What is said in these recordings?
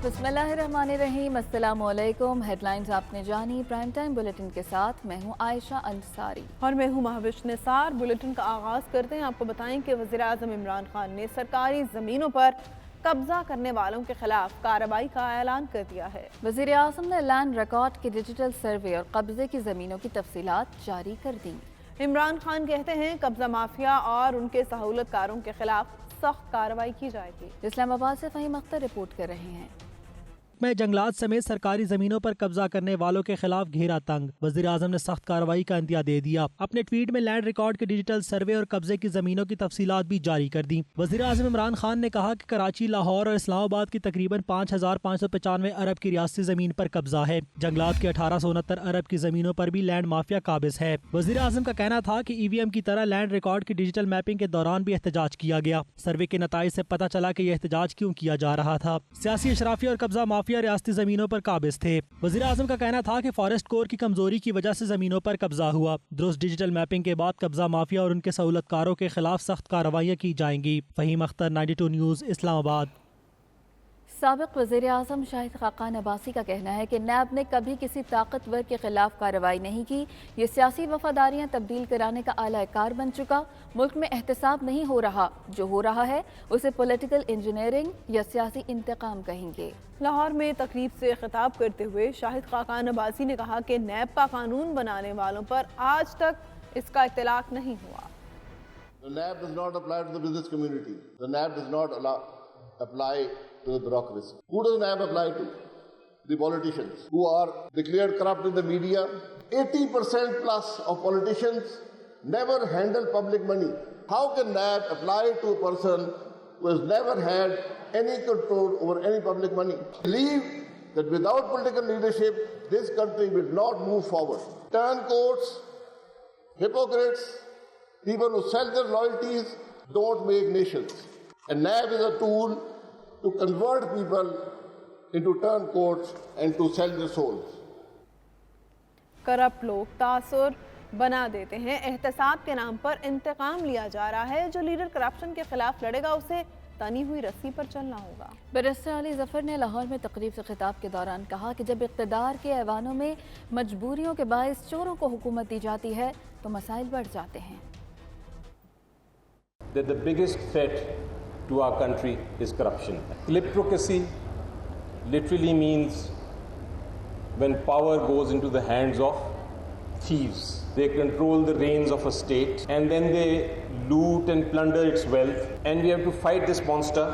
बिस्मिल्लाहिर्रहमानिर्रहीम, अस्सलाम वालेकुम। हेडलाइंस आपने जानी। प्राइम टाइम बुलेटिन के साथ मैं हूं आयशा अंसारी और मैं हूं महविश निसार। बुलेटिन का आगाज़ करते हैं। आपको बताएं कि वज़ीर-ए-आज़म इमरान खान ने सरकारी ज़मीनों पर कब्जा करने वालों के खिलाफ कार्रवाई का ऐलान कर दिया है। वज़ीर-ए-आज़म ने लैंड रिकॉर्ड के डिजिटल सर्वे और कब्जे की ज़मीनों की तफसीलात जारी कर दी। इमरान खान कहते हैं कब्जा माफिया और उनके सहूलतकारों के खिलाफ सख्त कार्रवाई की जाएगी। इस्लामाबाद से फ़हीम अख्तर रिपोर्ट कर रहे हैं। में जंगलात समेत सरकारी जमीनों पर कब्जा करने वालों के खिलाफ घेरा तंग। वज़ीर आज़म ने सख्त कार्रवाई का इंदिया दे दिया। अपने ट्वीट में लैंड रिकॉर्ड के डिजिटल सर्वे और कब्जे की जमीनों की तफसीलात भी जारी कर दी। वज़ीर आज़म इमरान खान ने कहा कि कराची, लाहौर और इस्लामाबाद की तकरीबन 5,595 अरब की रियासती जमीन पर कब्जा है। जंगलात की 1869 अरब की जमीनों पर भी लैंड माफिया काबिज है। वज़ीर आज़म का कहना था कि EVM की तरह लैंड रिकॉर्ड की डिजिटल मैपिंग के दौरान भी एहतजाज किया गया। सर्वे के नताइज से पता चला कि यह एहतजाज क्यों किया जा रहा था। सियासी अशराफिया और कब्जा माफिया रियासती जमीनों पर काबिज थे। वज़ीर आज़म का कहना था कि फॉरेस्ट कोर की कमजोरी की वजह से जमीनों पर कब्जा हुआ। दुरुस्त डिजिटल मैपिंग के बाद कब्जा माफिया और उनके सहूलतकारों के खिलाफ सख्त कार्रवाइयाँ की जाएंगी। फ़हीम अख्तर, 92 न्यूज़, इस्लामाबाद। साबिक़ वज़ीर-ए-आज़म शाहिद खाकान अब्बासी का कहना है कि नैब ने कभी किसी ताकतवर के खिलाफ कार्रवाई नहीं की। ये सियासी वफादारियाँ तब्दील कराने का आला कार बन चुका। मुल्क में एहतसाब नहीं हो रहा, जो हो रहा है उसे पॉलिटिकल इंजीनियरिंग या सियासी इंतकाम कहेंगे। लाहौर में तकरीब से खिताब करते हुए शाहिद खाकान अब्बासी ने कहा कि नैब का कानून बनाने वालों पर आज तक इसका इत्तलाक नहीं हुआ। The NAB does not apply to the business community. The NAB does not apply to the bureaucracy. Who does NAB apply to? The politicians who are declared corrupt in the media. 80% plus of politicians never handle public money. How can NAB apply to a person who has never had any control over any public money? I believe that without political leadership, this country will not move forward. Turncoats, hypocrites, people who sell their loyalties don't make nations. And NAB is a tool to convert people into turncoats and to sell their souls. Corrupt लोग तासुर बना देते हैं। एहतसाब के नाम पर इंतकाम लिया जा रहा है। जो लीडर करप्शन के खिलाफ लड़ेगा उसे तनी हुई रस्सी पर चलना होगा। बैरिस्टर अली जफर ने लाहौर में तकरीब से खिताब के दौरान कहा कि जब इक़्तिदार के ऐवानों में मजबूरियों के बायस चोरों को हुकूमत दी जाती है तो मसाइल बढ़ जाते हैं। That the biggest threat to our country is corruption. Kleptocracy literally means when power goes into the hands of thieves. They control the reins of a state and then they loot and plunder its wealth, and we have to fight this monster.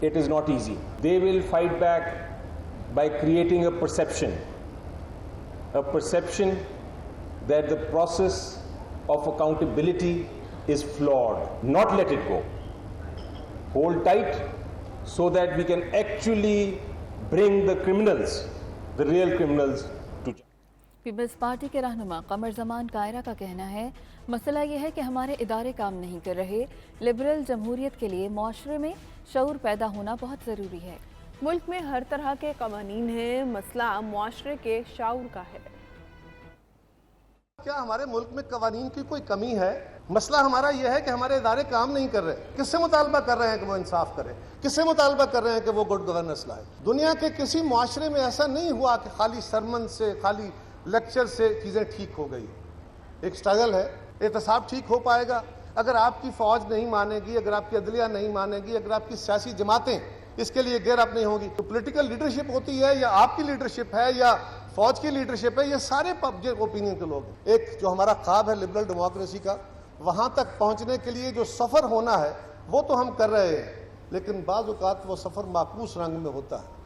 It is not easy. They will fight back by creating a perception that the process of accountability is flawed. Not let it go. Hold tight so that we can actually bring the criminals, the real criminals, to justice. Peoples Party के रहनुमा कमर जमान कायरा का कहना है मसला यह है कि हमारे इदारे काम नहीं कर रहे। लिबरल जमहूरियत के लिए मुआशरे में शऊर पैदा होना बहुत ज़रूरी है। मुल्क में हर तरह के कवानीन हैं, मसला मुआशरे के शऊर का है। क्या हमारे मुल्क में कवानीन की कोई कमी है? मसला हमारा यह है कि हमारे इदारे काम नहीं कर रहे। किससे मुतालबा कर रहे हैं कि वो इंसाफ करे? किससे मुतालबा कर रहे हैं कि वो गुड गवर्नेंस लाए? दुनिया के किसी मुआशरे में ऐसा नहीं हुआ कि खाली सरमन से, खाली लेक्चर से चीज़ें ठीक हो गई। एक स्ट्रगल है। एहतसाब ठीक हो पाएगा अगर आपकी फौज नहीं मानेगी, अगर आपकी अदलिया नहीं मानेगी, अगर आपकी सियासी जमातें इसके लिए गेयर अप नहीं होगी। तो पॉलिटिकल लीडरशिप होती है या आपकी लीडरशिप है या फौज की लीडरशिप है, ये सारे पब्लिक ओपिनियन के लोग हैं। एक जो हमारा ख्वाब है लिबरल डेमोक्रेसी का, वहां तक पहुंचने के लिए जो सफर होना है वो तो हम कर रहे हैं, लेकिन बाज़ औक़ात वो सफर माकूस रंग में होता है।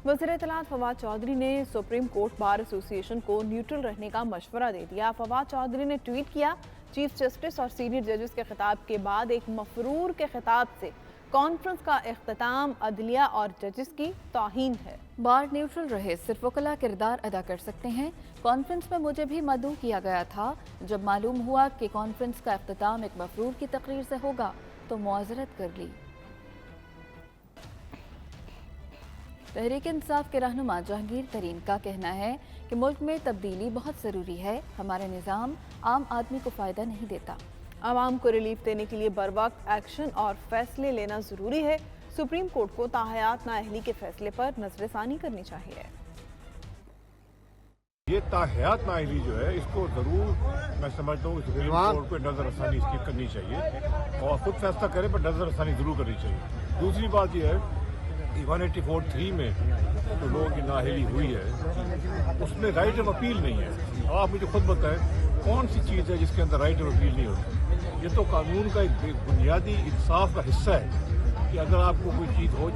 वज़ीर इत्तलात फवाद चौधरी ने सुप्रीम कोर्ट बार एसोसिएशन को न्यूट्रल रहने का मशवरा दे दिया। फवाद चौधरी ने ट्वीट किया, चीफ जस्टिस और सीनियर जजेस के खिताब के बाद एक मफरूर के खिताब से कॉन्फ्रेंस का इख्तिताम अदलिया और जजेस की तौहीन है। बार न्यूट्रल रहे, सिर्फ वकला किरदार अदा कर सकते हैं। कॉन्फ्रेंस में मुझे भी मदऊ किया गया था। जब मालूम हुआ कि कॉन्फ्रेंस का इख्तिताम एक मफरूर की तकरीर से होगा तो मुआज़रत कर ली। तहरीक इंसाफ के रहनुमा जहांगीर तरीन का कहना है कि मुल्क में तब्दीली बहुत ज़रूरी है। हमारा निज़ाम आम आदमी को फ़ायदा नहीं देता। عوام کو ریلیف دینے کے لیے بروقت ایکشن اور فیصلے لینا ضروری ہے۔ سپریم کورٹ کو تاحیات نااہلی کے فیصلے پر نظر ثانی کرنی چاہیے۔ یہ تاحیات نااہلی جو ہے اس کو ضرور میں سمجھتا ہوں سپریم کورٹ پہ نظر ثانی اس کی کرنی چاہیے اور خود فیصلہ کرے پر نظر ثانی ضرور کرنی چاہیے۔ دوسری بات یہ ہے کہ 184(3) میں جو لوگوں کی نااہلی ہوئی ہے اس میں رائٹ آف اپیل نہیں ہے۔ آپ مجھے خود بتائیں کون سی چیز ہے جس کے اندر رائٹ آف اپیل نہیں ہوتی؟ یہ تو قانون کا ایک بنیادی انصاف کا حصہ ہے کہ اگر آپ کو کوئی چیز ہو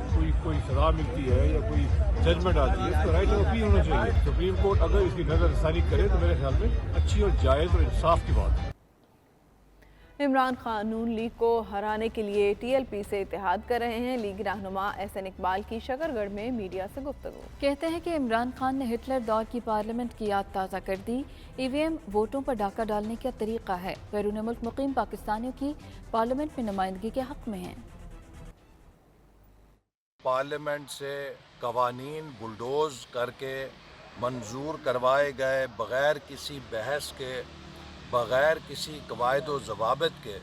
کوئی سزا ملتی ہے یا کوئی ججمنٹ آتی ہے اس کو رائٹ آف اپیل ہونا چاہیے۔ سپریم کورٹ اگر اس کی نظر ثانی کرے تو میرے خیال میں اچھی اور جائز اور انصاف کی بات ہے۔ عمران خان نون لیگ کو ہرانے کے لیے ٹی ایل پی سے اتحاد کر رہے ہیں۔ لیگ رہنما احسن اقبال کی شکر گڑھ میں میڈیا سے گفتگو۔ کہتے ہیں کہ عمران خان نے ہٹلر دور کی پارلیمنٹ کی یاد تازہ کر دی۔ ای وی ایم ووٹوں پر ڈاکہ ڈالنے کا طریقہ ہے۔ بیرون ملک مقیم پاکستانیوں کی پارلیمنٹ میں نمائندگی کے حق میں ہیں۔ پارلیمنٹ سے قوانین بلڈوز کر کے منظور کروائے گئے بغیر کسی بحث کے، بغیر کسی قواعد و ضوابط کے،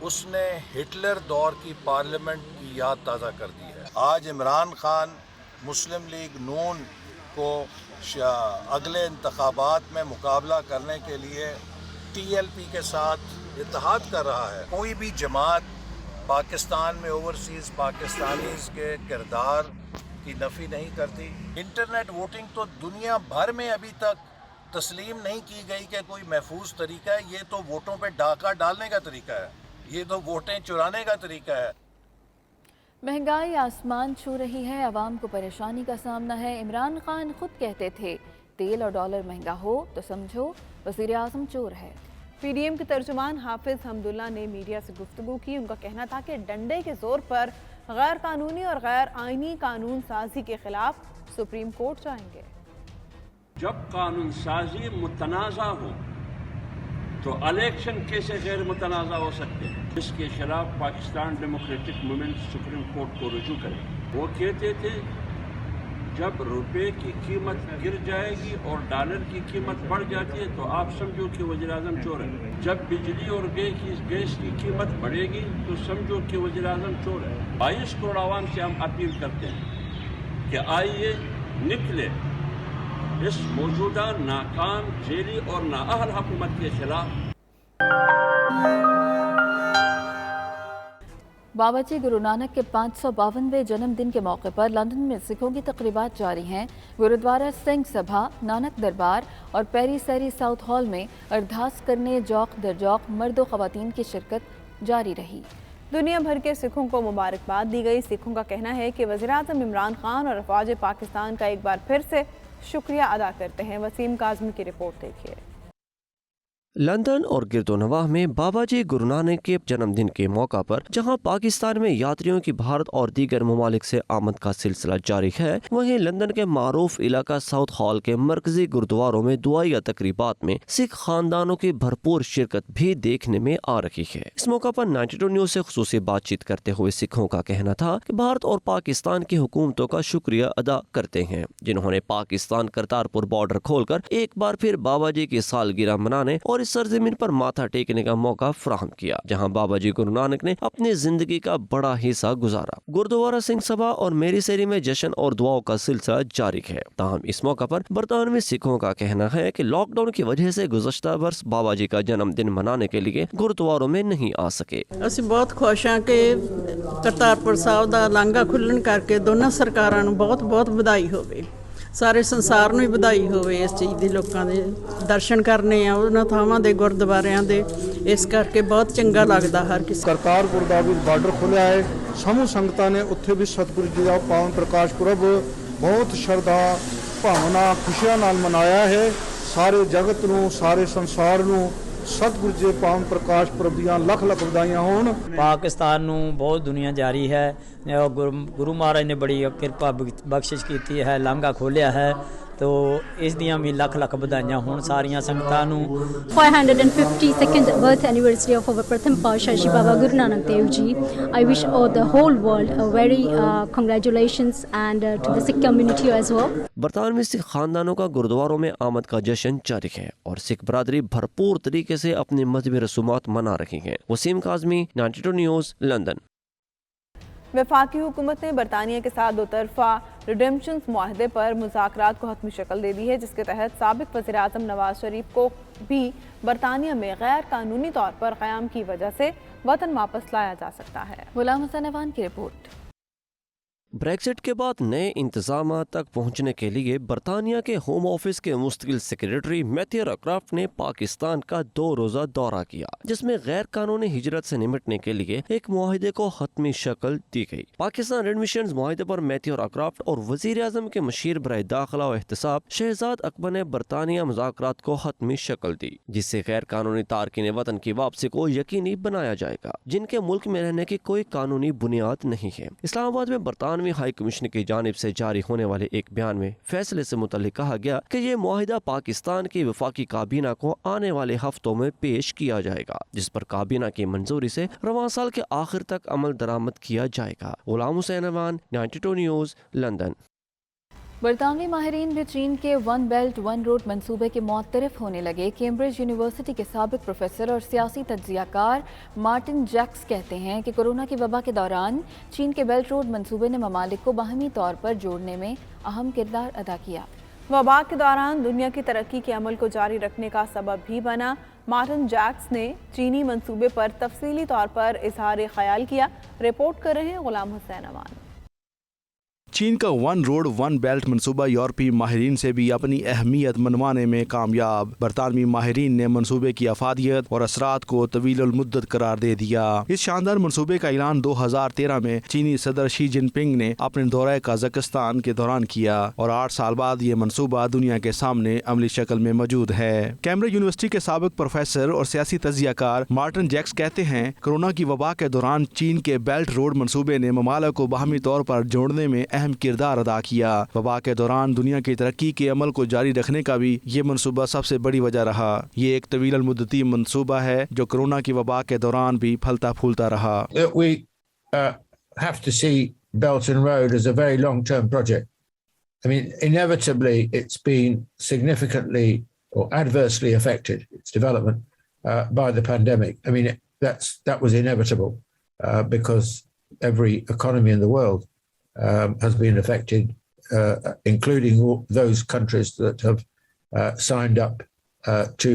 اس نے ہٹلر دور کی پارلیمنٹ کی یاد تازہ کر دی ہے۔ آج عمران خان مسلم لیگ نون کو اگلے انتخابات میں مقابلہ کرنے کے لیے ٹی ایل پی کے ساتھ اتحاد کر رہا ہے۔ کوئی بھی جماعت پاکستان میں اوورسیز پاکستانیز کے کردار کی نفی نہیں کرتی۔ انٹرنیٹ ووٹنگ تو دنیا بھر میں ابھی تک تسلیم نہیں کی گئی کہ کوئی محفوظ طریقہ ہے۔ یہ تو ووٹوں پہ ڈاکہ ڈالنے کا طریقہ ہے، یہ تو ووٹیں چرانے کا طریقہ ہے۔ مہنگائی آسمان چھو رہی ہے، عوام کو پریشانی کا سامنا ہے۔ عمران خان خود کہتے تھے تیل اور ڈالر مہنگا ہو تو سمجھو وزیر اعظم چور ہے۔ پی ڈی ایم کے ترجمان حافظ حمداللہ نے میڈیا سے گفتگو کی۔ ان کا کہنا تھا کہ ڈنڈے کے زور پر غیر قانونی اور غیر آئینی قانون سازی کے خلاف سپریم کورٹ جائیں گے۔ جب قانون سازی متنازع ہو تو الیکشن کیسے غیر متنازع ہو سکتے ہیں؟ اس کے خلاف Pakistan democratic movement supreme court کو رجوع کرے۔ وہ کہتے تھے جب روپے کی قیمت گر جائے گی اور ڈالر کی قیمت بڑھ جاتی ہے تو آپ سمجھو کہ وزیر اعظم چور ہے۔ جب بجلی اور گیس کی قیمت بڑھے گی تو سمجھو کہ وزیر اعظم چور ہے۔ 22 کروڑ عوام سے ہم اپیل کرتے ہیں کہ آئیے نکلے اس موجودہ ناکام، ذیلی اور نااہل حکومت کے خلاف۔ بابا جی گرو نانک کے 552ویں جنم دن کے موقع پر لندن میں سکھوں کی تقریبات جاری ہیں۔ گرودوارہ سنگھ سبھا، نانک دربار اور پیری سیری ساؤتھ ہال میں ارداس کرنے جوق در جوق مرد و خواتین کی شرکت جاری رہی۔ دنیا بھر کے سکھوں کو مبارکباد دی گئی۔ سکھوں کا کہنا ہے کہ وزیر اعظم عمران خان اور افواج پاکستان کا ایک بار پھر سے شکریہ ادا کرتے ہیں۔ وسیم کاظمی کی رپورٹ دیکھیے۔ لندن اور گرد و نواح میں بابا جی گرو نانک کے جنم دن کے موقع پر جہاں پاکستان میں یاتریوں کی بھارت اور دیگر ممالک سے آمد کا سلسلہ جاری ہے، وہیں لندن کے معروف علاقہ ساؤتھ ہال کے مرکزی گردواروں میں دعائیہ تقریبات میں سکھ خاندانوں کی بھرپور شرکت بھی دیکھنے میں آ رہی ہے۔ اس موقع پر 92 نیوز سے خصوصی بات چیت کرتے ہوئے سکھوں کا کہنا تھا کہ بھارت اور پاکستان کی حکومتوں کا شکریہ ادا کرتے ہیں جنہوں نے پاکستان کرتارپور بارڈر کھول کر ایک بار پھر بابا جی کی سالگرہ منانے اور اس سرزمین پر ماتھا ٹیکنے کا موقع فراہم کیا جہاں بابا جی گرو نانک نے اپنی زندگی کا بڑا حصہ گزارا۔ گردوارہ سنگھ سبھا اور میری سیری میں جشن اور دعاؤں کا سلسلہ جاری ہے۔ تاہم اس موقع پر برطانوی سکھوں کا کہنا ہے کہ لاک ڈاؤن کی وجہ سے گزشتہ برس بابا جی کا جنم دن منانے کے لیے گردواروں میں نہیں آ سکے۔ ਅਸੀਂ ਬਹੁਤ ਖੁਸ਼ ਹਾਂ ਕਿ ਕਰਤਾਰਪੁਰ ਸਾਹਿਬ ਦਾ ਲਾਂਘਾ ਖੁੱਲਣ ਕਰਕੇ ਦੋਨਾਂ ਸਰਕਾਰਾਂ ਨੂੰ ਬਹੁਤ ਬਹੁਤ ਵਧਾਈ ਹੋਵੇ। ਸਾਰੇ ਸੰਸਾਰ ਨੂੰ ਹੀ ਵਧਾਈ ਹੋਵੇ ਇਸ ਚੀਜ਼ ਦੀ। ਲੋਕਾਂ ਦੇ ਦਰਸ਼ਨ ਕਰਨੇ ਆ ਉਹਨਾਂ ਥਾਵਾਂ ਦੇ ਗੁਰਦੁਆਰਿਆਂ ਦੇ, ਇਸ ਕਰਕੇ ਬਹੁਤ ਚੰਗਾ ਲੱਗਦਾ ਹਰ ਕਿਸੇ। ਕਰਤਾਰਪੁਰ ਦਾ ਵੀ ਬਾਰਡਰ ਖੁੱਲਿਆ ਹੈ। ਸਮੂਹ ਸੰਗਤਾਂ ਨੇ ਉੱਥੇ ਵੀ ਸਤਿਗੁਰੂ ਜੀ ਦਾ ਪਾਵਨ ਪ੍ਰਕਾਸ਼ ਪੁਰਬ ਬਹੁਤ ਸ਼ਰਧਾ ਭਾਵਨਾ ਖੁਸ਼ੀਆਂ ਨਾਲ ਮਨਾਇਆ ਹੈ। ਸਾਰੇ ਜਗਤ ਨੂੰ, ਸਾਰੇ ਸੰਸਾਰ ਨੂੰ ਸਤਿਗੁਰੂ ਜੀ ਦੇ ਪਾਵਨ ਪ੍ਰਕਾਸ਼ ਪੁਰਬ ਦੀਆਂ ਲੱਖ ਲੱਖ ਵਧਾਈਆਂ ਹੋਣ। ਪਾਕਿਸਤਾਨ ਨੂੰ ਬਹੁਤ ਦੁਨੀਆ ਜਾਰੀ ਹੈ। ਗੁਰੂ ਮਹਾਰਾਜ ਨੇ ਬੜੀ ਕਿਰਪਾ ਬਖਸ਼ਿਸ਼ ਕੀਤੀ ਹੈ, ਲਾਂਘਾ ਖੋਲ੍ਹਿਆ ਹੈ ਤੋ ਇਸ ਦੀਆਂ ਵੀ ਲੱਖ ਲੱਖ ਵਧਾਈਆਂ ਹੋਣ ਸਾਰੀਆਂ ਸੰਗਤਾਂ ਨੂੰ। 552nd birth anniversary of our Pratham Pasha Shri Baba Guru Nanak Dev Ji. I wish all the whole world a very congratulations and to the Sikh community as well. बरतानवी Sikh खानदानों का गुरुद्वारों में आमद का जश्न जारी है और सिख बरादरी भरपूर तरीके से अपनी मजहबी रसूमात मना रही है। Waseem Kazmi, 92 News, London. वफाकी हुकूमत ने बरतानिया के साथ दो तरफा रिडेम्पशंस मुआहदे पर मुज़ाकरात को हतमी शक्ल दे दी है, जिसके तहत साबिक वज़ीर आज़म नवाज शरीफ को भी बरतानिया में गैर कानूनी तौर पर क़याम की वजह से वतन वापस लाया जा सकता है। गुलाम हुसैन अवान की रिपोर्ट। ब्रेक्सिट के बाद नए इंतजाम तक पहुंचने के लिए बरतानिया के होम ऑफिस के मुस्तकिल सेक्रेटरी मैथ्यू रॉकक्राफ्ट ने पाकिस्तान का 2 रोज़ा दौरा किया, जिसमें गैर कानूनी हिजरत से निपटने के लिए एक मुआहदे को हतमी शक्ल दी गई। पाकिस्तान एडमिशंस मुआहदे पर मैथ्यू रॉकक्राफ्ट और वजीर आज़म के मशीर बराए दाखिला और एहतसाब शहजाद अकबर ने बरतानिया मुज़ाकरात को हतमी शक्ल दी, जिससे गैर कानूनी तारकीन वतन की वापसी को यकीनी बनाया जाएगा, जिनके मुल्क में रहने की कोई कानूनी बुनियाद नहीं है। इस्लामाबाद में बरतानवी हाई कमिश्नर की जानिब से जारी होने वाले एक बयान में फैसले से मुतल्लिक कहा गया कि ये मुआहिदा पाकिस्तान की वफाकी काबीना को आने वाले हफ्तों में पेश किया जाएगा, जिस पर काबीना की मंजूरी से रवां साल के आखिर तक अमल दरामद किया जाएगा। गुलाम हुसैन अवान, 92 न्यूज़, लंदन। बरतानवी माहिरीन भी चीन के वन बेल्ट वन रोड मंसूबे के मुअत्तरिफ होने लगे। कैम्ब्रिज यूनिवर्सिटी के साबिक प्रोफेसर और सियासी तज्ज़ियाकार मार्टिन जैक्स कहते हैं कि कोरोना की वबा के दौरान चीन के बेल्ट रोड मंसूबे ने ममालिक को बाहमी तौर पर जोड़ने में अहम किरदार अदा किया। वबा के दौरान दुनिया की तरक्की के अमल को जारी रखने का सबब भी बना। मार्टिन जैक्स ने चीनी मंसूबे पर तफसीली तौर पर इजहार ख्याल किया। रिपोर्ट कर रहे हैं गुलाम हुसैन अवान। चीन का वन रोड वन बेल्ट मंसूबा यूरोपीय माहिरीन से भी अपनी अहमियत मनवाने में कामयाब। बरतानवी माहिरीन ने मंसूबे की अफादियत और असरात को तवील मुद्दत करार दे दिया। इस शानदार मंसूबे का ऐलान 2013 में चीनी सदर शी जिनपिंग ने अपने दौरे कजाकिस्तान के दौरान किया और 8 साल बाद ये मंसूबा दुनिया के सामने अमली शक्ल में मौजूद है। कैम्ब्रिज यूनिवर्सिटी के साबिक प्रोफेसर और सियासी तज्ज़ियाकार मार्टिन जैक्स कहते हैं, कोरोना की वबा के दौरान चीन के बेल्ट रोड मंसूबे ने ममालिक को बाहमी तौर पर जोड़ने में अहम किरदार अदा किया। वबा के दौरान दुनिया की तरक्की के अमल को जारी रखने का भी ये मंसूबा सबसे बड़ी वजह रहा। ये एक तवील मुद्दती मंसूबा है जो कोरोना की वबा के दौरान भी फलता फूलता रहा। We have to see Belt and Road as a very long-term project. I mean, inevitably it's been significantly or adversely affected, its development, by the pandemic. I mean, that was inevitable because every economy in the world has been affected, including those countries that have signed up to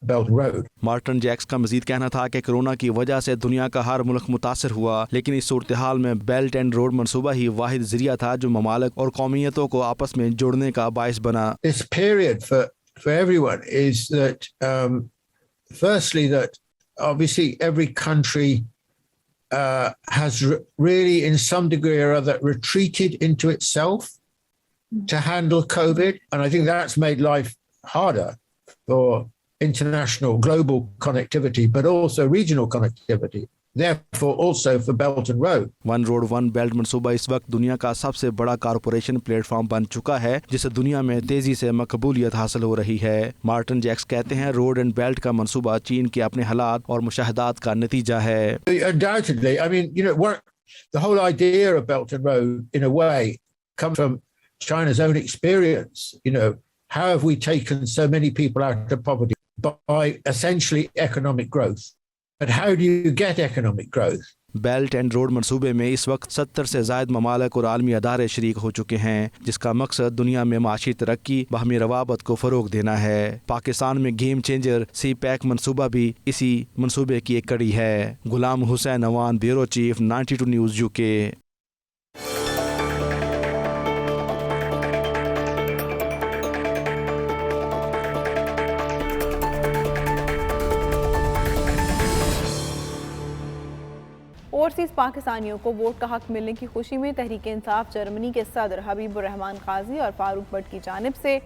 Belt and Road. Martin Jacques का मजीद कहना था कि corona की वजह से दुनिया का हर मुल्क मुतासर हुआ, लेकिन इस सूरत हाल में बेल्ट एंड रोड मंसूबा ही वाहिद जरिया था जो ममालिक और कौमियतों को आपस में जोड़ने का बाइस बना। This period for everyone is that firstly that obviously every country has really in some degree or other retreated into itself to handle COVID, and I think that's made life harder for international global connectivity but also regional connectivity, therefore also for Belt and Road. One road one belt मंसूबा इस वक्त दुनिया का सबसे बड़ा corporation platform बन चुका है, जिसे दुनिया में तेजी से मकबूलियत हासिल हो रही है। मार्टिन जैक्स कहते हैं, रोड एंड बेल्ट का मंसूबा चीन के अपने हालात और मुशाहदात का नतीजा है। Undoubtedly, I mean, you know, the whole idea of Belt and Road in a way comes from China's own experience. You know, how have we taken so many people out of poverty? By essentially economic growth. But how do you get economic growth? Belt and road मंसूबे में इस वक्त 70 से ज़ायद ममालिक और आलमी अदारे शरीक हो चुके हैं, जिसका मकसद दुनिया में माशी तरक्की बाहमी रवाबत को फ़रोग देना है। पाकिस्तान में गेम चेंजर सी पैक मंसूबा भी इसी मंसूबे की एक कड़ी है। Ghulam Hussain Awan, bureau chief, 92 news, UK। Overseas पाकिस्तानियों को वोट का हक मिलने की खुशी में तहरीक इंसाफ जर्मनी के सदर हबीबुर रहमान काजी और फारूक भट्ट की जानिब से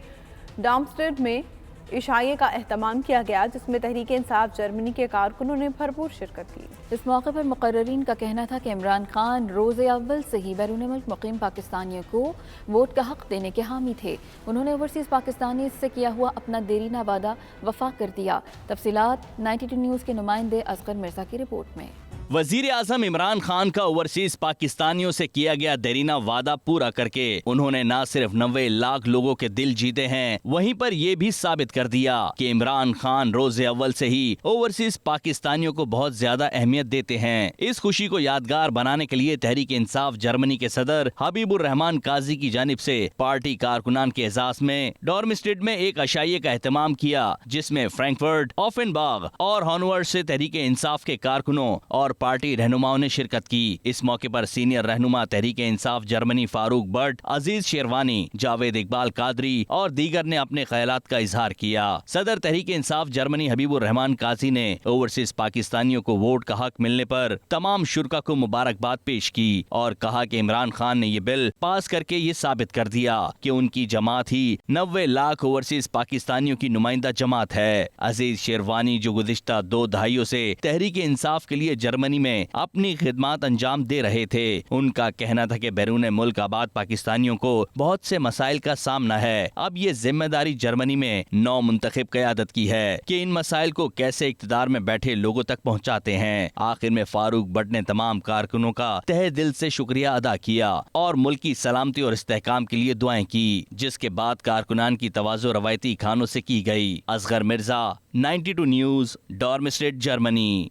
डार्मस्टेड में عشائیے کا اہتمام کیا گیا جس میں تحریک انصاف جرمنی کے کارکنوں نے بھرپور شرکت کی۔ اس موقع پر مقررین کا کہنا تھا کہ عمران خان روز اول سے ہی بیرون ملک مقیم پاکستانیوں کو ووٹ کا حق دینے کے حامی تھے۔ انہوں نے اوورسیز پاکستانی سے کیا ہوا اپنا دیرینہ وعدہ وفا کر دیا۔ تفصیلات 92 نیوز کے نمائندے اصغر مرزا کی رپورٹ میں۔ وزیر اعظم عمران خان کا اوورسیز پاکستانیوں سے کیا گیا دیرینہ وعدہ پورا کر کے انہوں نے نہ صرف 90 لاکھ لوگوں کے دل جیتے ہیں، وہیں پر یہ بھی ثابت کر دیا کہ عمران خان روز اول سے ہی اوورسیز پاکستانیوں کو بہت زیادہ اہمیت دیتے ہیں۔ اس خوشی کو یادگار بنانے کے لیے تحریک انصاف جرمنی کے صدر حبیب الرحمان قاضی کی جانب سے پارٹی کارکنان کے اعزاز میں ڈارمسٹیڈ میں ایک عشائیے کا اہتمام کیا، جس میں فرینکفرٹ، آفنباغ اور ہانوور سے تحریک انصاف کے کارکنوں اور پارٹی رہنماؤں نے شرکت کی۔ اس موقع پر سینئر رہنما تحریک انصاف جرمنی فاروق بٹ، عزیز شیروانی، جاوید اقبال قادری اور دیگر نے اپنے خیالات کا اظہار کیا۔ صدر تحریک انصاف جرمنی حبیب الرحمان قاضی نے اوورسیز پاکستانیوں کو ووٹ کا حق ملنے پر تمام شرکا کو مبارکباد پیش کی اور کہا کہ عمران خان نے یہ بل پاس کر کے یہ ثابت کر دیا کہ ان کی جماعت ہی 90 لاکھ اوورسیز پاکستانیوں کی نمائندہ جماعت ہے۔ عزیز شیروانی جو گزشتہ 2 دہائیوں سے تحریک انصاف کے لیے جرمنی میں اپنی خدمات انجام دے رہے تھے، ان کا کہنا تھا کہ بیرون ملک آباد پاکستانیوں کو بہت سے مسائل کا سامنا ہے۔ اب یہ ذمہ داری جرمنی میں نو منتخب قیادت کی ہے کہ ان مسائل کو کیسے اقتدار میں بیٹھے لوگوں تک پہنچاتے ہیں۔ آخر میں فاروق بٹ نے تمام کارکنوں کا تہہ دل سے شکریہ ادا کیا اور ملک کی سلامتی اور استحکام کے لیے دعائیں کی، جس کے بعد کارکنان کی تواضع روایتی کھانوں سے کی گئی۔ اصغر مرزا، 92 نیوز، ڈارمسٹیڈ، جرمنی۔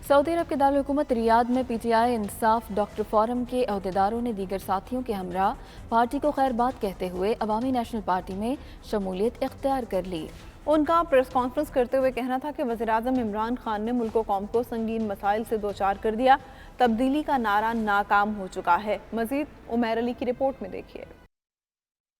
سعودی عرب کے دارالحکومت ریاض میں پی ٹی آئی انصاف ڈاکٹر فورم کے عہدیداروں نے دیگر ساتھیوں کے ہمراہ پارٹی کو خیر بات کہتے ہوئے عوامی نیشنل پارٹی میں شمولیت اختیار کر لی۔ ان کا پریس کانفرنس کرتے ہوئے کہنا تھا کہ وزیراعظم عمران خان نے ملک و قوم کو سنگین مسائل سے دوچار کر دیا، تبدیلی کا نعرہ ناکام ہو چکا ہے۔ مزید عمیر علی کی رپورٹ میں دیکھیے۔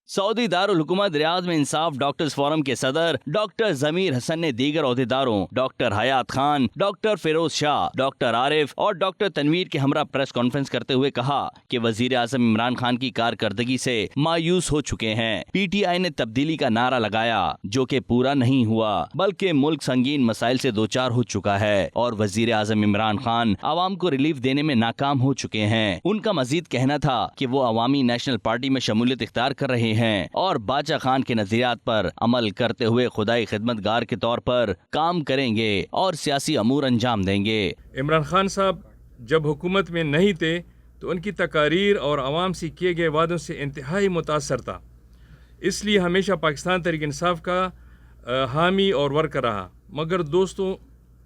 سعودی دارالحکومت ریاض میں انصاف ڈاکٹرز فورم کے صدر ڈاکٹر ضمیر حسن نے دیگر عہدیداروں ڈاکٹر حیات خان، ڈاکٹر فیروز شاہ، ڈاکٹر عارف اور ڈاکٹر تنویر کے ہمراہ پریس کانفرنس کرتے ہوئے کہا کہ وزیر اعظم عمران خان کی کارکردگی سے مایوس ہو چکے ہیں۔ پی ٹی آئی نے تبدیلی کا نعرہ لگایا جو کہ پورا نہیں ہوا، بلکہ ملک سنگین مسائل سے دوچار ہو چکا ہے اور وزیر اعظم عمران خان عوام کو ریلیف دینے میں ناکام ہو چکے ہیں۔ ان کا مزید کہنا تھا کہ وہ عوامی نیشنل پارٹی میں شمولیت اختیار کر رہے ہیں اور باچا خان کے نظریات پر عمل کرتے ہوئے خدائی خدمتگار کے طور پر کام کریں گے اور سیاسی امور انجام دیں گے۔ عمران خان صاحب جب حکومت میں نہیں تھے تو ان کی تقاریر اور عوام سے کیے گئے وعدوں سے انتہائی متاثر تھا، اس لیے ہمیشہ پاکستان تحریک انصاف کا حامی اور ورکر رہا۔ مگر دوستوں،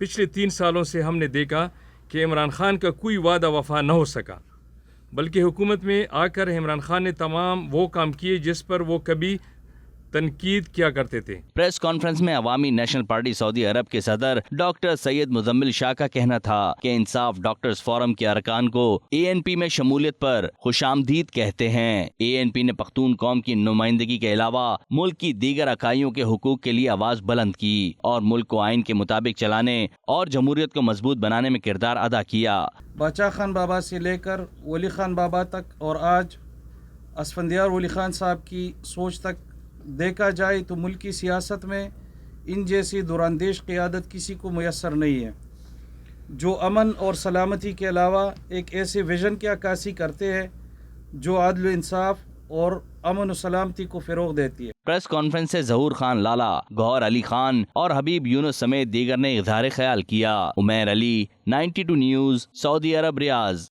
پچھلے 3 سالوں سے ہم نے دیکھا کہ عمران خان کا کوئی وعدہ وفا نہ ہو سکا، بلکہ حکومت میں آ کر عمران خان نے تمام وہ کام کیے جس پر وہ کبھی تنقید کیا کرتے تھے۔ پریس کانفرنس میں عوامی نیشنل پارٹی سعودی عرب کے صدر ڈاکٹر سید مزمل شاہ کا کہنا تھا کہ انصاف ڈاکٹرز فورم کے ارکان کو اے این پی میں شمولیت پر خوش آمدید کہتے ہیں۔ اے این پی نے پختون قوم کی نمائندگی کے علاوہ ملک کی دیگر اکائیوں کے حقوق کے لیے آواز بلند کی اور ملک کو آئین کے مطابق چلانے اور جمہوریت کو مضبوط بنانے میں کردار ادا کیا۔ باچا خان بابا سے لے کر ولی خان بابا تک اور آج اسفندیار ولی خان صاحب کی سوچ تک دیکھا جائے تو ملک کی سیاست میں ان جیسی دوراندیش قیادت کسی کو میسر نہیں ہے، جو امن اور سلامتی کے علاوہ ایک ایسے ویژن کی عکاسی کرتے ہیں جو عدل و انصاف اور امن و سلامتی کو فروغ دیتی ہے۔ پریس کانفرنس سے ظہور خان لالا، گوہر علی خان اور حبیب یونس سمیت دیگر نے اظہار خیال کیا۔ Umair Ali, 92 News, Saudi Arab, Riyadh.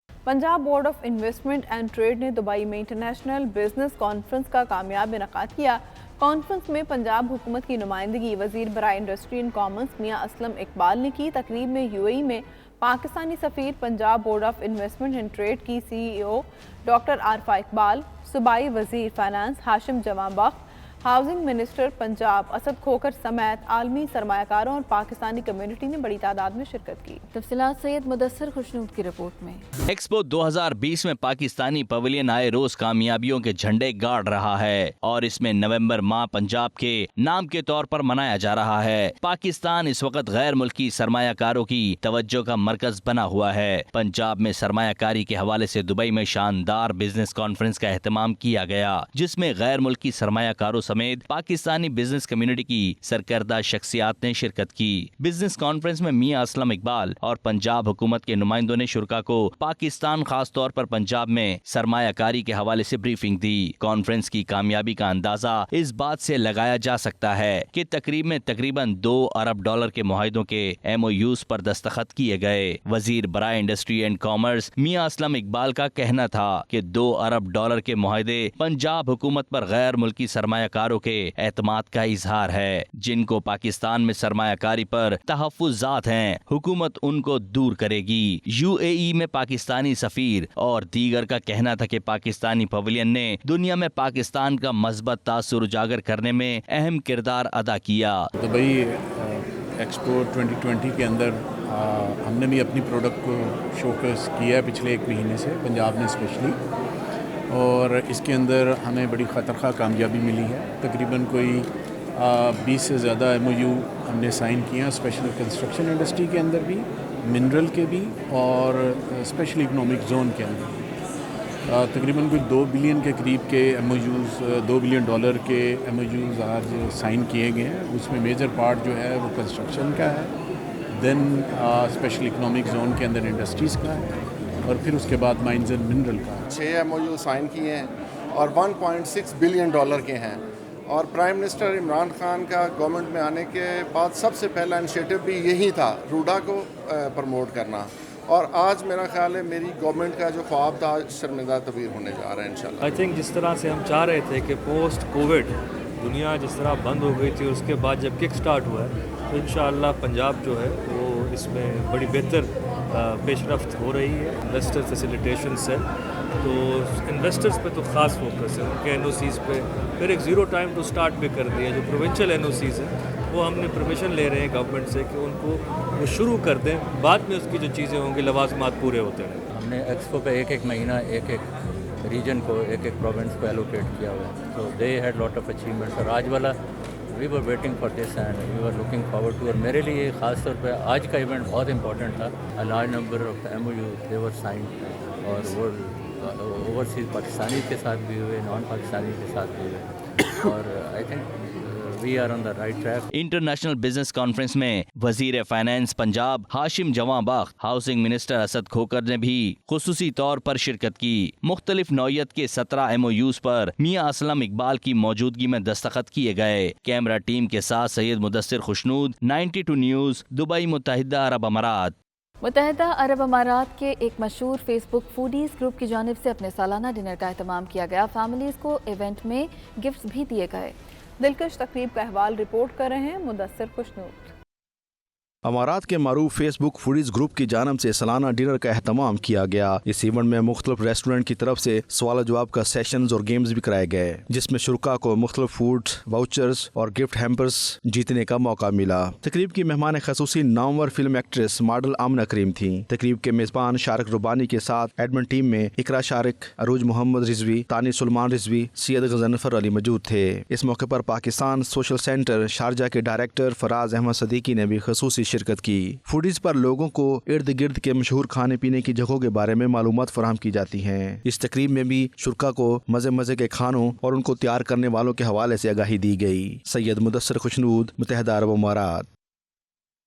Punjab Board of Investment and Trade نے دبئی میں انٹرنیشنل بزنس کانفرنس کا کامیاب انعقاد کیا۔ کانفرنس میں پنجاب حکومت کی نمائندگی وزیر برائے انڈسٹری اینڈ کامرس میاں اسلم اقبال نے کی۔ تقریب میں یو اے ای میں پاکستانی سفیر، Punjab Board of Investment and Trade کی C E O doctor Arifa Iqbal, صوبائی وزیر finance Hashim Jama Bakht, housing minister Punjab Asad Khokhar سمیت عالمی سرمایہ کاروں اور پاکستانی کمیونٹی نے بڑی تعداد میں شرکت کی۔ تفصیلات سید مدثر خوشنود کی رپورٹ میں۔ ایکسپو 2020 میں پاکستانی پویلین آئے روز کامیابیوں کے جھنڈے گاڑ رہا ہے اور اس میں نومبر ماہ پنجاب کے نام کے طور پر منایا جا رہا ہے۔ پاکستان اس وقت غیر ملکی سرمایہ کاروں کی توجہ کا مرکز بنا ہوا ہے۔ پنجاب میں سرمایہ کاری کے حوالے سے دبئی میں شاندار بزنس کانفرنس کا اہتمام کیا گیا، جس میں غیر ملکی سرمایہ کاروں समेत पाकिस्तानी बिजनेस कम्युनिटी की सरकर्दा शख्सियात ने शिरकत की। बिजनेस कॉन्फ्रेंस में मियां असलम इकबाल और पंजाब हुकूमत के नुमाइंदों ने शुरा को पाकिस्तान, खास तौर पर पंजाब में सरमायाकारी के हवाले से ब्रीफिंग दी। कॉन्फ्रेंस की कामयाबी का अंदाजा इस बात से लगाया जा सकता है कि तकरीब में तकरीबन $2 अरब के मुआहिदों के MOUs पर दस्तखत किए गए। वजीर बराए इंडस्ट्री एंड कॉमर्स मियां असलम इकबाल का कहना था कि $2 अरब के मुआहिदे पंजाब हुकूमत पर गैर मुल्की सरमायाकारों के एतमाद का इजहार है, जिनको पाकिस्तान में सरमायाकारी पर तहफ्फुज़ात हैं। हुकूमत उनको दूर करेगी। UAE में पाकिस्तानी सफीर और दीगर का कहना था कि पाकिस्तानी पवेलियन ने दुनिया में पाकिस्तान का मज़बत तासुर उजागर करने में अहम किरदार अदा किया। दुबई एक्सपो 2020 के अंदर हमने भी अपनी प्रोडक्ट को शोकेस किया है पिछले 1 महीने से, पंजाब ने स्पेशली, और इसके अंदर हमें बड़ी ख़तरख़ा कामयाबी मिली है। तकरीबन कोई 20 से ज़्यादा MOU हमने साइन किए हैं, स्पेशली कंस्ट्रक्शन इंडस्ट्री के अंदर भी, मिनरल के भी और स्पेशल इकनॉमिक जोन के अंदर। तकरीबन कोई $2 बिलियन के करीब के MOUs, $2 बिलियन के MOUs आज साइन किए गए हैं। उसमें मेजर पार्ट जो है वो कंस्ट्रक्शन का है, देन स्पेशल इकनॉमिक जोन के अंदर इंडस्ट्रीज़ का है, और फिर उसके बाद माइंस एंड मिनरल का। 6 MOU साइन किए हैं और $1.6 बिलियन के हैं। और प्राइम मिनिस्टर इमरान खान का गवर्नमेंट में आने के बाद सबसे पहला इनिशिएटिव भी यही था, रूडा को प्रमोट करना। और आज मेरा ख्याल है मेरी गवर्नमेंट का जो ख्वाब था शर्मिंदा तबीर होने जा रहा है इंशाल्लाह। आई थिंक जिस तरह से हम चाह रहे थे कि पोस्ट कोविड दुनिया जिस तरह बंद हो गई थी, उसके बाद जब किक स्टार्ट हुआ है तो इंशाल्लाह पंजाब जो है वो इसमें बड़ी बेहतर पेशरफ्त हो रही है। इन्वेस्टर फैसिलिटेशन से तो इन्वेस्टर्स पे तो ख़ास फोकस है, उनके NOCs पे फिर एक ज़ीरो टाइम टू स्टार्ट भी कर दिया। जो प्रोविंशियल NOCs हैं वो हमने परमिशन ले रहे हैं गवर्नमेंट से कि उनको वो शुरू कर दें, बाद में उसकी जो चीज़ें होंगी लवाजमात पूरे होते हैं। हमने एक्सपो पे एक महीना एक रीजन को, एक प्रोविंस को एलोकेट किया हुआ है। तो they had lot of achievements, और आज वाला we were waiting for this and we were looking forward to. और मेरे लिए ख़ास तौर पे आज का इवेंट बहुत इंपॉर्टेंट था। A large number of MOU they were signed, और वो ओवरसीज़ पाकिस्तानी के साथ भी हुए, नॉन पाकिस्तानी के साथ भी हुए, और I think We are on the right track. International business conference में वजीर फाइनेंस पंजाब हाशिम जवां बख्त, हाउसिंग मिनिस्टर असद खोकर ने भी खुसूसी तौर पर शिरकत की। मुख्तलिफ नौयत के 17 MOUs पर मियां असलम इकबाल की मौजूदगी में दस्तखत किए गए। कैमरा टीम के साथ सैयद मुदस्सिर खुशनूद, 92 न्यूज़, दुबई, मुत्तहिदा अरब अमारात। मुत्तहिदा अरब अमारात के एक मशहूर फेसबुक फूडीज़ ग्रुप की जानिब से अपने सालाना डिनर का एहतमाम किया गया। फैमिलीज़ को इवेंट में गिफ्ट्स भी दिए गए। दिलकश तकरीब का अहवाल रिपोर्ट कर रहे हैं मुदस्सिर खुशनूद। अमारात के मारूफ फेसबुक फूडीज ग्रुप की जानब से सालाना डिनर का एहतमाम किया गया। इस इवेंट में मुख्तलिफ रेस्टोरेंट की तरफ से सवाल जवाब का सेशंस और गेम्स भी कराए गए, जिसमें शुरका को मुख्तलिफ फूड वाउचर्स और गिफ्ट हैम्पर्स जीतने का मौका मिला। तकरीब की मेहमान खसूसी नामवर फिल्म एक्ट्रेस मॉडल आमना करीम थी। तकरीब के मेजबान शारिक रुबानी के साथ एडमिन टीम में इकरा शारिक, अरूज मोहम्मद रिजवी, तानी सुलमान रिजवी, सैयद गजनफर अली मौजूद थे। इस मौके पर पाकिस्तान सोशल सेंटर शारजा के डायरेक्टर फराज अहमद सदीकी ने भी खसूसी शिरकत की। फूडीज पर लोगों को इर्द गिर्द के मशहूर खाने पीने की जगहों के बारे में मालूमात फराहम की जाती हैं। इस तकरीब में भी शुरका को मजे मजे के खानों और उनको तैयार करने वालों के हवाले से आगाही दी गई। सैयद मुदस्सिर खुशनूद, मुत्तहिदा अरब अमारात।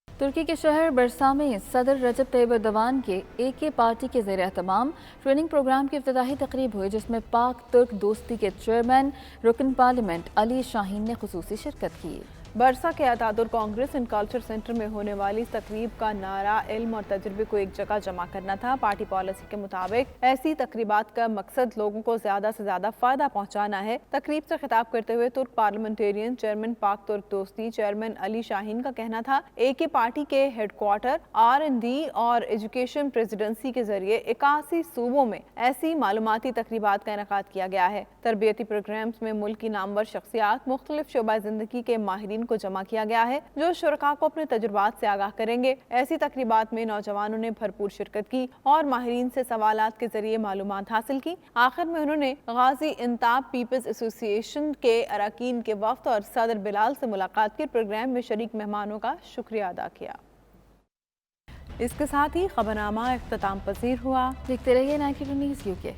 तुर्की के शहर बरसा में सदर रजब तैयब एर्दोगान के AK पार्टी के ज़ेर एहतमाम ट्रेनिंग प्रोग्राम की इफ्तिताही तकरीब हुई, जिसमें पाक तुर्क दोस्ती के चेयरमैन रुकन पार्लियामेंट अली शाहीन ने खुसूसी शिरकत की। बरसा के Ataturk Congress and culture centre में होने वाली तकरीब का नारा इल्म और तजुर्बे को एक जगह जमा करना था। पार्टी पॉलिसी के मुताबिक ऐसी तकरीबात का मकसद लोगों को ज्यादा से ज्यादा फायदा पहुंचाना है। तकरीब से खिताब करते हुए तुर्क पार्लियामेंटेरियन चेयरमैन पाक तुर्क दोस्ती चेयरमैन अली शाहीन का कहना था, AK पार्टी के हेडक्वार्टर R&D और एजुकेशन प्रेसिडेंसी के जरिए 81 सूबों में ऐसी मालूमाती तकरीबात का इनेकाद किया गया है। तरबियती प्रोग्राम्स में मुल्क की नामवर शख्सियात, मुख्तलिफ शोबा जिंदगी के माहिरीन को जमा किया गया है, जो शुरका को अपने तजुर्बात से आगाह करेंगे। ऐसी तकरीबात में नौजवानों ने भरपूर शिरकत की और माहिरीन से सवालात के जरिए मालूमात हासिल की। आखिर में उन्होंने गाजी इंताब पीपल्स एसोसिएशन के अरकान के वफ्द और सदर बिलाल से मुलाकात की। प्रोग्राम में शरीक मेहमानों का शुक्रिया अदा किया। इसके साथ ही खबरनामा इख्तिताम पजीर हुआ। देखते रहिए 92 न्यूज़ UK।